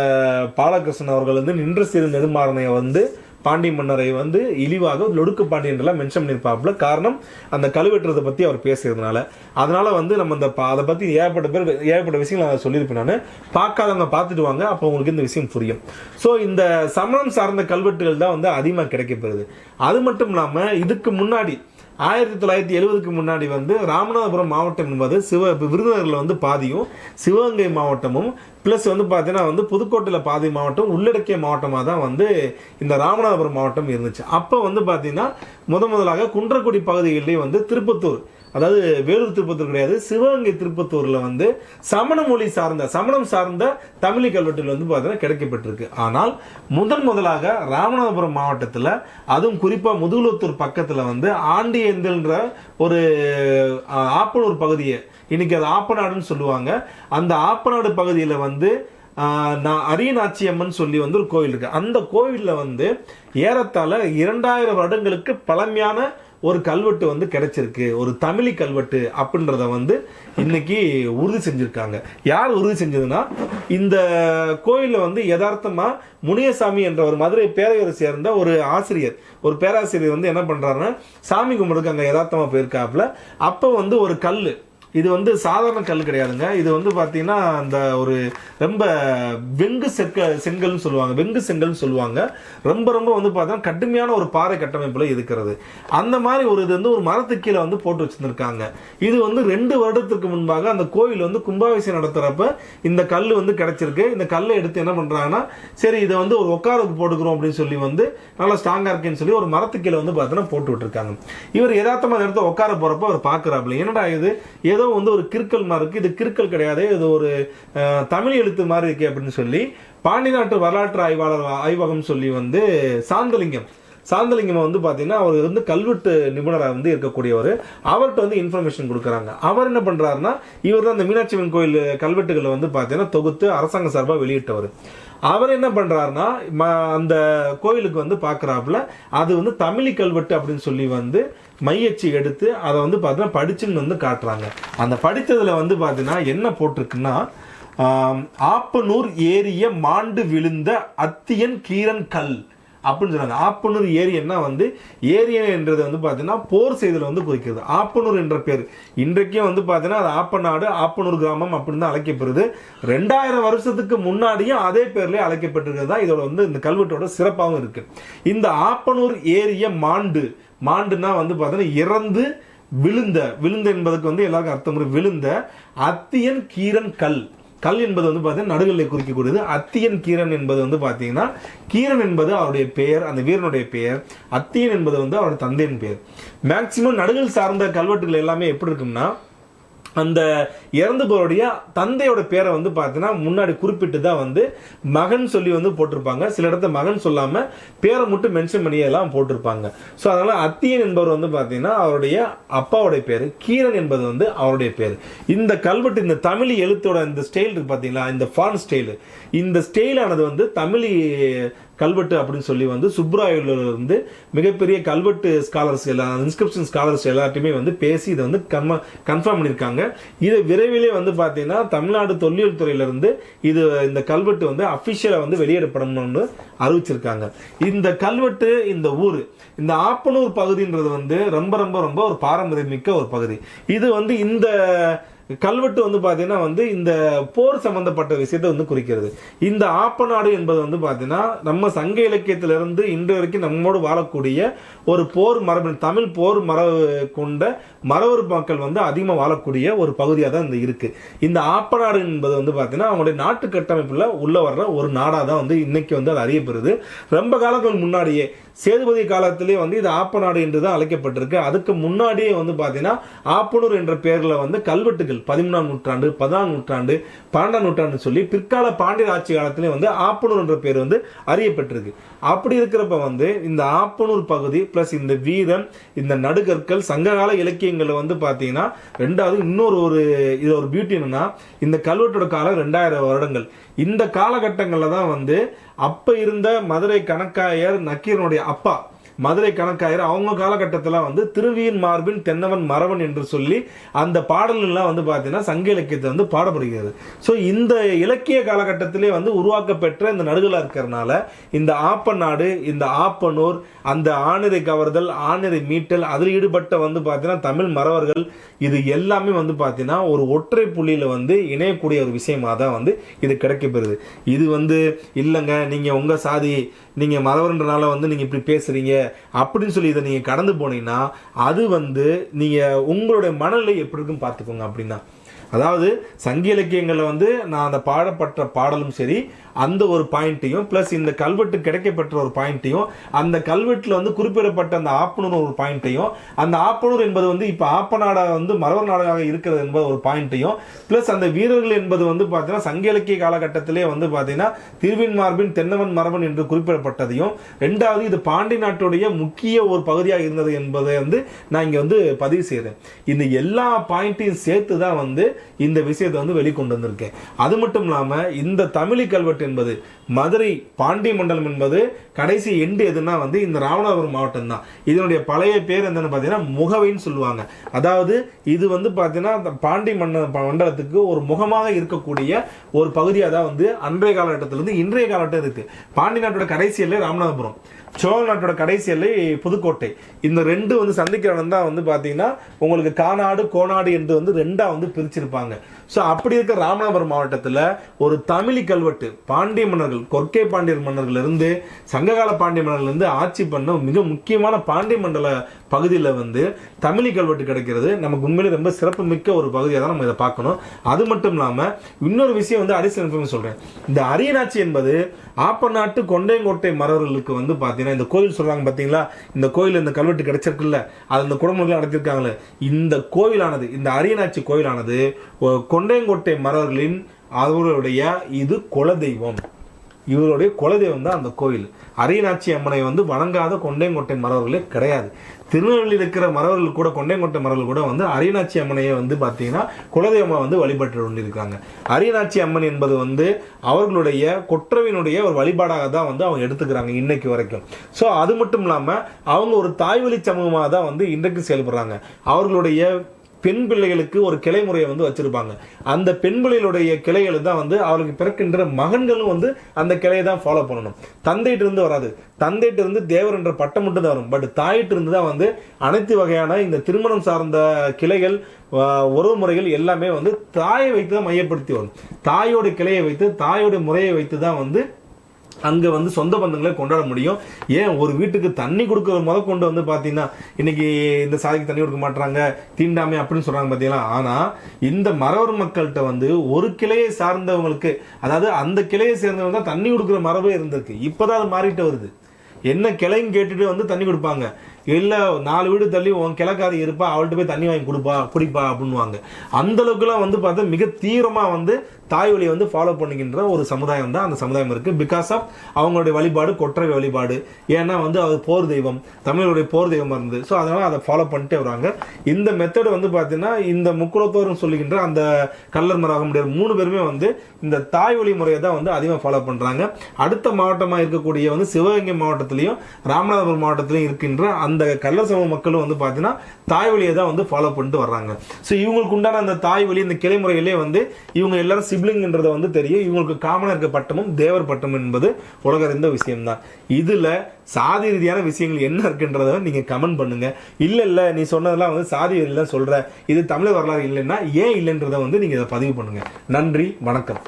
பாலகிருஷ்ணன் அவர்கள் வந்து நின்ற சிறு நெடுமாறனையை வந்து பாண்டி மன்னரை வந்து இழிவாக லொடுக்கு பாண்டியன் மென்ஷன் பண்ணியிருப்பாப்புல. காரணம் அந்த கல்வெட்டுறதை பற்றி அவர் பேசுறதுனால. அதனால வந்து நம்ம அதை பற்றி ஏகப்பட்ட விஷயங்கள் நான் சொல்லியிருப்பேன். நான் பார்க்காதவங்க பார்த்துட்டு வாங்க, அப்போ உங்களுக்கு இந்த விஷயம் புரியும். ஸோ இந்த சமணம் சார்ந்த கல்வெட்டுகள் தான் வந்து அதிகமாக கிடைக்கப்பெறுது. அது மட்டும் இல்லாமல் இதுக்கு முன்னாடி 1970க்கு முன்னாடி வந்து ராமநாதபுரம் மாவட்டம் என்பது விருதுநகர்ல வந்து பாதியும், சிவகங்கை மாவட்டமும் ப்ளஸ் வந்து பார்த்தீங்கன்னா வந்து புதுக்கோட்டையில் பாதி மாவட்டம் உள்ளடக்கிய மாவட்டமாக தான் வந்து இந்த ராமநாதபுரம் மாவட்டம் இருந்துச்சு. அப்போ வந்து பார்த்தீங்கன்னா முதலாக குன்றக்குடி பகுதிகளிலே வந்து திருப்பத்தூர், அதாவது வேலூர் திருப்பத்தூர் கிடையாது, சிவகங்கை திருப்பத்தூர்ல வந்து சமணம் சார்ந்த தமிழி கல்வெட்டுகள் வந்து பார்த்தீங்கன்னா கிடைக்கப்பட்டிருக்கு. ஆனால் முதலாக ராமநாதபுரம் மாவட்டத்தில், அதுவும் குறிப்பா முதுகுளத்தூர் பக்கத்துல வந்து ஆண்டியந்தல்ன்ற ஒரு ஆப்பனூர் பகுதியை, இன்னைக்கு அது ஆப்பநாடுன்னு சொல்லுவாங்க, அந்த ஆப்பநாடு பகுதியில வந்து அரியநாச்சியம்மன் சொல்லி வந்து ஒரு கோவில் இருக்கு. அந்த கோவில்ல வந்து ஏறத்தாழ 2000 வருடங்களுக்கு பழமையான ஒரு கல்வெட்டு வந்து கிடைச்சிருக்கு, ஒரு தமிழி கல்வெட்டு அப்படின்றத வந்து இன்னைக்கு உறுதி செஞ்சிருக்காங்க. யார் உறுதி செஞ்சதுன்னா, இந்த கோயிலில் வந்து யதார்த்தமா முனியசாமி என்ற ஒரு மதுரை பேரையூரை சேர்ந்த ஒரு பேராசிரியர் வந்து என்ன பண்றாருன்னா, சாமி கும்பிடுக்கு அங்க யதார்த்தமா போயிருக்காப்புல. அப்ப வந்து ஒரு கல்லு, இது வந்து சாதாரண கல் கிடையாதுங்க, இது வந்து பார்த்தீங்கன்னா அந்த ஒரு ரொம்ப செங்கல்னு சொல்லுவாங்க, ரொம்ப வந்து பார்த்தீங்கன்னா கடுமையான ஒரு பாறை கட்டமைப்புல இருக்கிறது. அந்த மாதிரி ஒரு இது வந்து ஒரு மரத்துக்கு கீழே வந்து போட்டு வச்சிருக்காங்க. இது வந்து 2 வருடத்துக்கு முன்பாக அந்த கோயில் வந்து கும்பாபிஷேகம் நடத்துறப்ப இந்த கல் வந்து கிடைச்சிருக்கு. இந்த கல்லை எடுத்து என்ன பண்றாங்கன்னா, சரி இதை வந்து ஒரு உட்காருக்கு போட்டுக்கிறோம் அப்படின்னு சொல்லி வந்து நல்லா ஸ்ட்ராங்கா இருக்குன்னு சொல்லி ஒரு மரத்துக்கு கீழே வந்து பார்த்தீங்கன்னா போட்டு விட்டுருக்காங்க. இவர் யதார்த்தமா அந்த இடத்த உட்கார போறப்ப அவர் பாக்குறாப்புல, என்னடா இது ஏதோ வந்து ஒரு கிறுக்கல் மாதிரி இருக்கு, இது கிறுக்கல் கிடையாது, இது ஒரு தமிழ் எழுத்து மாதிரி இருக்கு அப்படின்னு சொல்லி பாண்டி நாட்டு வரலாற்று ஆய்வகம் சொல்லி வந்து சாந்தலிங்கம் வந்து பாத்தீங்கன்னா அவர் வந்து கல்வெட்டு நிபுணராக வந்து இருக்கக்கூடியவர், அவர்கிட்ட வந்து இன்ஃபர்மேஷன் கொடுக்குறாங்க. அவர் என்ன பண்றாருன்னா, இவர் தான் அந்த மீனாட்சி அம்மன் கோயில் கல்வெட்டுகளை வந்து பாத்தீங்கன்னா தொகுத்து அரசாங்க சார்பாக வெளியிட்டவர். அவர் என்ன பண்றாருன்னா, அந்த கோயிலுக்கு வந்து பாக்குறாப்புல அது வந்து தமிழி கல்வெட்டு அப்படின்னு சொல்லி வந்து மையச்சி எடுத்து அதை வந்து பார்த்தீங்கன்னா படிச்சுன்னு வந்து காட்டுறாங்க. அந்த படித்ததுல வந்து பார்த்தீங்கன்னா என்ன போட்டிருக்குன்னா, ஆப்பனூர் ஏரிய மாண்டு விழுந்த அத்தியன் கீரன் கல் அப்படின்னு சொல்றாங்க. ஆப்பனூர் ஏரியன்னா வந்து ஏரியன் என்றது வந்து பார்த்தீங்கன்னா போர் செய்தல வந்து குறிக்கிறது. ஆப்பனூர் என்ற பேர் இன்றைக்கும் வந்து பார்த்தீங்கன்னா அது ஆப்பநாடு, ஆப்பனூர் கிராமம் அப்படின்னு தான் அழைக்கப்படுது. 2000 வருஷத்துக்கு முன்னாடியும் அதே பேர்லயே அழைக்கப்பட்டிருக்கிறது தான் இதோட வந்து இந்த கல்வெட்டோட சிறப்பாகவும் இருக்கு. இந்த ஆப்பனூர் ஏரிய மாண்டுனா வந்து பார்த்தீங்கன்னா இறந்து விழுந்த என்பதுக்கு வந்து எல்லாருக்கும் அர்த்தம், விழுந்த அத்தியன் கீரன் கல் என்பது வந்து பார்த்தீங்கன்னா நடுகளை குறிக்கக்கூடியது. அத்தியன் கீரன் என்பது வந்து பார்த்தீங்கன்னா, கீரன் என்பது அவருடைய பெயர், அந்த வீரனுடைய பெயர். அத்தியன் என்பது வந்து அவருடைய தந்தையின் பெயர். மேக்சிமம் நடுகள் சார்ந்த கல்வெட்டுகள் எல்லாமே எப்படி இருக்கும்னா, அந்த இறந்து போருடைய தந்தையோட பேரை வந்து பார்த்தீங்கன்னா முன்னாடி குறிப்பிட்டு தான் வந்து மகன் சொல்லி வந்து போட்டிருப்பாங்க. சில இடத்துல மகன் சொல்லாம பேரை மட்டும் மென்ஷன் பண்ணி எல்லாம் போட்டிருப்பாங்க. ஸோ அதனால அத்தியன் என்பவர் வந்து பார்த்தீங்கன்னா அவருடைய அப்பாவுடைய பேரு, கீரன் என்பது வந்து அவருடைய பேர். இந்த கல்வெட்டு, இந்த தமிழ் எழுத்தோட இந்த ஸ்டைல் இருக்கு பார்த்தீங்களா, இந்த ஃபான் ஸ்டைல், இந்த ஸ்டைலானது வந்து தமிழ் கல்வெட்டு அப்படின்னு சொல்லி வந்து சுப்ராயூர்ல இருந்து மிகப்பெரிய கல்வெட்டு ஸ்காலர்ஸ் எல்லாம், இன்ஸ்கிரிப்ஷன் ஸ்காலர்ஸ் எல்லாத்தையுமே வந்து பேசி இதை வந்து கன்ஃபார்ம் பண்ணியிருக்காங்க. இதை விரைவிலே வந்து பார்த்தீங்கன்னா தமிழ்நாடு தொல்லியல் துறையிலிருந்து இந்த கல்வெட்டு வந்து அபிஷியலா வந்து வெளியிடப்படணும்னு அறிவிச்சிருக்காங்க. இந்த கல்வெட்டு, இந்த ஊர், இந்த ஆப்பனூர் பகுதின்றது வந்து ரொம்ப ரொம்ப ரொம்ப ஒரு பாரம்பரியமிக்க ஒரு பகுதி. இது வந்து இந்த கல்வெட்டு வந்து பாத்தீங்கன்னா வந்து இந்த போர் சம்பந்தப்பட்ட விஷயத்தை வந்து குறிக்கிறது. இந்த ஆப்பநாடு என்பது வந்து பாத்தீங்கன்னா நம்ம சங்க இலக்கியத்திலிருந்து இன்று வரைக்கும் நம்மோடு வாழக்கூடிய ஒரு போர் மரபு, தமிழ் போர் மரபு கொண்ட மறவர் மக்கள் வந்து அதிகமாக வாழக்கூடிய ஒரு பகுதியாக தான் இந்த இருக்கு. இந்த ஆப்பநாடு என்பது வந்து பாத்தீங்கன்னா அவங்களுடைய நாட்டு கட்டமைப்புல உள்ள வர்ற ஒரு நாடாக தான் வந்து இன்னைக்கு வந்து அது அறியப்படுது. ரொம்ப காலங்கள் முன்னாடியே சேதுபதி காலத்திலே வந்து இது ஆப்பநாடு என்று தான் அழைக்கப்பட்டிருக்கு. அதுக்கு முன்னாடியே வந்து பாத்தீங்கன்னா ஆப்பனூர் என்ற பெயர்ல வந்து கல்வெட்டுகள் 13ஆம் நூற்றாண்டு, 14ஆம் நூற்றாண்டு, 12ஆம் நூற்றாண்டு சொல்லி பிற்கால பாண்டியர் ஆட்சி காலத்திலே வந்து ஆப்பனூர் என்ற பெயர் வந்து அறியப்பட்டிருக்கு. அப்படி இருக்கிறப்ப வந்து இந்த ஆப்பனூர் பகுதி பிளஸ் இந்த வீரம், இந்த நடுகற்கள், சங்ககால இலக்கியங்களை வந்து பாத்தீங்கன்னா ரெண்டாவது இன்னொரு இது ஒரு பியூட்டி என்னன்னா, இந்த கல்வெட்டோட காலம் 2000 வருடங்கள். இந்த காலகட்டங்கள்ல தான் வந்து அப்ப இருந்த மதுரை கணக்காயர் நக்கீரனுடைய அப்பா மதுரை கணக்காயர் அவங்க காலகட்டத்தில் வந்து திருவியின் மார்பின் தென்னவன் மறவன் என்று சொல்லி அந்த பாடல்கள்லாம் வந்து பார்த்தீங்கன்னா சங்க இலக்கியத்தை வந்து பாடப்படுகிறது. ஸோ இந்த இலக்கிய காலகட்டத்திலே வந்து உருவாக்கப்பெற்ற இந்த நடுகளா இருக்கிறதுனால இந்த ஆப்பநாடு, இந்த ஆப்பனூர், அந்த ஆணிரை கவர்தல், ஆணிரை மீட்டல், அதில் ஈடுபட்ட வந்து பார்த்தீங்கன்னா தமிழ் மறவர்கள், இது எல்லாமே வந்து பார்த்தீங்கன்னா ஒரு ஒற்றை புள்ளியில வந்து இணையக்கூடிய ஒரு விஷயமா தான் வந்து இது கிடைக்கப்பெறுது. இது வந்து இல்லைங்க நீங்க உங்க சாதி, நீங்க மறவர்ன்றனால வந்து நீங்க இப்படி பேசுறீங்க அப்படின்னு சொல்லி இதை நீங்க கடந்து போனீங்கன்னா அது வந்து நீங்க உங்களுடைய மனநிலை எப்படி இருக்குன்னு பார்த்துக்கோங்க. அப்படின்னா அதாவது சங்க இலக்கியங்களில் வந்து நான் அந்த பாடப்பட்ட பாடலும் சரி, அந்த ஒரு பாயிண்ட்டையும் பிளஸ் இந்த கல்வெட்டு கிடைக்கப்பெற்ற ஒரு பாயிண்ட்டையும், அந்த கல்வெட்டில் வந்து குறிப்பிடப்பட்ட அந்த ஆப்பனூர் ஒரு பாயிண்ட்டையும், அந்த ஆப்பனூர் என்பது வந்து இப்போ ஆப்பநாடாக வந்து மறவர் நாடாக இருக்கிறது என்பது ஒரு பாயிண்ட்டையும், பிளஸ் அந்த வீரர்கள் என்பது வந்து பார்த்தீங்கன்னா சங்க இலக்கிய காலகட்டத்திலே வந்து பார்த்தீங்கன்னா திருவின் மார்பின் தென்னவன் மரபன் என்று குறிப்பிடப்பட்டதையும், ரெண்டாவது இது பாண்டி நாட்டுடைய முக்கிய ஒரு பகுதியாக இருந்தது என்பதை வந்து நான் இங்கே வந்து பதிவு செய்கிறேன். இந்த எல்லா பாயிண்ட்டையும் சேர்த்து தான் வந்து இந்த விஷயத்தை வந்து வெளிக்கொண்டு வந்திருக்கேன். அது மட்டும் இல்லாமல் இந்த தமிழி கல்வெட்டு என்பது மதுரை பாண்டிய மண்டலம் என்பது கடைசி எண்டு எதுனா வந்து இந்த ராமநாதபுரம் மாவட்டம் தான். இதனுடைய பழைய பேர் என்னன்னு பார்த்தீங்கன்னா முகவைன்னு சொல்லுவாங்க. அதாவது இது வந்து பார்த்தீங்கன்னா பாண்டி மண்டலத்துக்கு ஒரு முகமாக இருக்கக்கூடிய ஒரு பகுதியாக தான் வந்து அன்றைய காலகட்டத்திலிருந்து இன்றைய காலகட்டம் இருக்கு. பாண்டி நாட்டோட கடைசி எல்லை ராமநாதபுரம், சோழ நாட்டோட கடைசி எல்லை புதுக்கோட்டை. இந்த ரெண்டு வந்து சந்திக்கிற இடம் தான் வந்து பார்த்தீங்கன்னா உங்களுக்கு காநாடு கோநாடு என்று வந்து ரெண்டா வந்து பிரிச்சிருப்பாங்க. ஸோ அப்படி இருக்க ராமநாதபுரம் மாவட்டத்தில் ஒரு தமிழி கல்வெட்டு பாண்டிய மன்னர்கள், கொற்கை பாண்டியர் மன்னர்கள் இருந்து சங்ககால பாண்டிய மன்னர்கள் இருந்து ஆட்சி பண்ண மிக முக்கியமான பாண்டிய மண்டல பகுதியில் வந்து தமிழி கல்வெட்டு கிடைக்கிறது நமக்கு உண்மையிலே ரொம்ப சிறப்பு மிக்க ஒரு பகுதியாக தான் நம்ம இதை பார்க்கணும். அது மட்டும் இல்லாமல் இன்னொரு விஷயம் வந்து அடிஷனல் இன்ஃபர்மேஷன் சொல்றேன். இந்த அரியநாச்சி என்பது ஆப்பநாட்டு கொண்டையங்கோட்டை மறவர்களுக்கு வந்து பார்த்தீங்கன்னா இந்த கோயில் சொல்றாங்க பார்த்தீங்களா, இந்த கோயில் இந்த கல்வெட்டு கிடைச்சிருக்குல்ல, அது இந்த குடமுழுக்கு நடத்திருக்காங்களே, இந்த கோயிலானது, இந்த அரியநாச்சி கோயிலானது கொண்டையங்கோட்டை மறவர்களின் அவர்களுடைய இது குலதெய்வம். இவருடைய குலதெய்வம் தான் அந்த கோயில். அரியநாச்சி அம்மனை வந்து வணங்காத கொண்டையங்கோட்டை மறவர்களே கிடையாது. திருநெல்வேலியில் இருக்கிற மறவர்கள் கூட, கொண்டையங்கோட்டை மறவர்கள் கூட வந்து அரியநாச்சி அம்மனையை வந்து பார்த்தீங்கன்னா குலதெய்வமா வந்து வழிபட்டு கொண்டிருக்காங்க. அரியநாச்சி அம்மன் என்பது வந்து அவர்களுடைய கொற்றவினுடைய ஒரு வழிபாடாக தான் வந்து அவங்க எடுத்துக்கிறாங்க இன்னைக்கு வரைக்கும். ஸோ அது மட்டும் இல்லாமல் அவங்க ஒரு தாய்வழி சமூகமாக தான் வந்து இன்றைக்கு செயல்படுறாங்க. அவர்களுடைய பெண் பிள்ளைகளுக்கு ஒரு கிளை முறையை வந்து வச்சிருப்பாங்க. அந்த பெண் பிள்ளைகளுடைய கிளைகள் தான் வந்து அவருக்கு பிறக்கின்ற மகன்களும் வந்து அந்த கிளையை தான் ஃபாலோ பண்ணணும். தந்தைட்டு இருந்து வராது. தந்தைட்டு இருந்து தேவர் என்ற பட்டம் மட்டும் தான் வரும். பட் தாயிட்டு இருந்து தான் வந்து அனைத்து வகையான இந்த திருமணம் சார்ந்த கிளைகள், உறவு முறைகள் எல்லாமே வந்து தாயை வைத்து தான் மையப்படுத்தி வரும். தாயோட கிளையை வைத்து, தாயோட முறையை வைத்து தான் வந்து அங்கே வந்து சொந்த பந்தங்களை கொண்டாட முடியும். ஏன் ஒரு வீட்டுக்கு தண்ணி கொடுக்குற கொண்டு வந்து பார்த்தீங்கன்னா இன்னைக்கு இந்த சாதிக்கு தண்ணி கொடுக்க மாட்டாங்க, தீண்டாமை அப்படின்னு சொல்றாங்க பார்த்தீங்களா. ஆனால் இந்த மறவர் மக்கள்கிட்ட வந்து ஒரு கிளையை சார்ந்தவங்களுக்கு, அதாவது அந்த கிளையை சேர்ந்தவங்க தான் தண்ணி கொடுக்குற மரபே இருந்திருக்கு. இப்போதான் அது மாறிட்டு வருது. என்ன கிளைன்னு கேட்டுட்டு வந்து தண்ணி கொடுப்பாங்க. இல்லை 4 வீடு தள்ளி உன் கிளைக்காரி இருப்பா, அவள்கிட்ட போய் தண்ணி வாங்கி குடிப்பா அப்படின்வாங்க. அந்த அளவுக்குலாம் வந்து பார்த்தா மிக தீவிரமாக வந்து தாய் வழியை வந்து ஃபாலோ பண்ணிக்கின்ற ஒரு சமுதாயம் தான் அந்த சமுதாயம் இருக்கு. பிகாஸ் ஆஃப் அவங்களுடைய வழிபாடு கொற்றவை வழிபாடு. ஏன்னா வந்து அது போர் தெய்வம், தமிழருடைய போர் தெய்வம் இருந்து. ஸோ அதனால அதை ஃபாலோ பண்ணிட்டே வராங்க. இந்த மெத்தடு வந்து பார்த்தீங்கன்னா இந்த முக்குலத்தோர்னு சொல்லுகின்ற அந்த கள்ளர் மராக முடியாது 3 பேருமே வந்து இந்த தாய் வழி முறையை தான் வந்து அதிகமாக ஃபாலோ பண்றாங்க. அடுத்த மாவட்டமாக இருக்கக்கூடிய வந்து சிவகங்கை மாவட்டத்திலையும் ராமநாதபுரம் மாவட்டத்திலையும் இருக்கின்ற அந்த கள்ளர் சமூக மக்களும் வந்து பார்த்தீங்கன்னா தாய் வழியை தான் வந்து ஃபாலோ பண்ணிட்டு வர்றாங்க. ஸோ இவங்களுக்கு உண்டான அந்த தாய் வழி, இந்த கிளைமுறையிலே வந்து இவங்க எல்லாரும் சிப்ளிங்ன்றத வந்து தெரியும். இவங்களுக்கு காமனா இருக்க பட்டமும் தேவர் பட்டம் என்பது உலக அறிந்த விஷயம் தான். இதுல சாதி ரீதியான விஷயங்கள் என்ன இருக்குன்றத நீங்க கமெண்ட் பண்ணுங்க. இல்ல நீ சொன்னதெல்லாம் வந்து சாதி ரீதியில சொல்ற, இது தமிழர் வரலாறு இல்லைன்னா ஏன் இல்லைன்றத வந்து நீங்க இதை பதிவு பண்ணுங்க. நன்றி, வணக்கம்.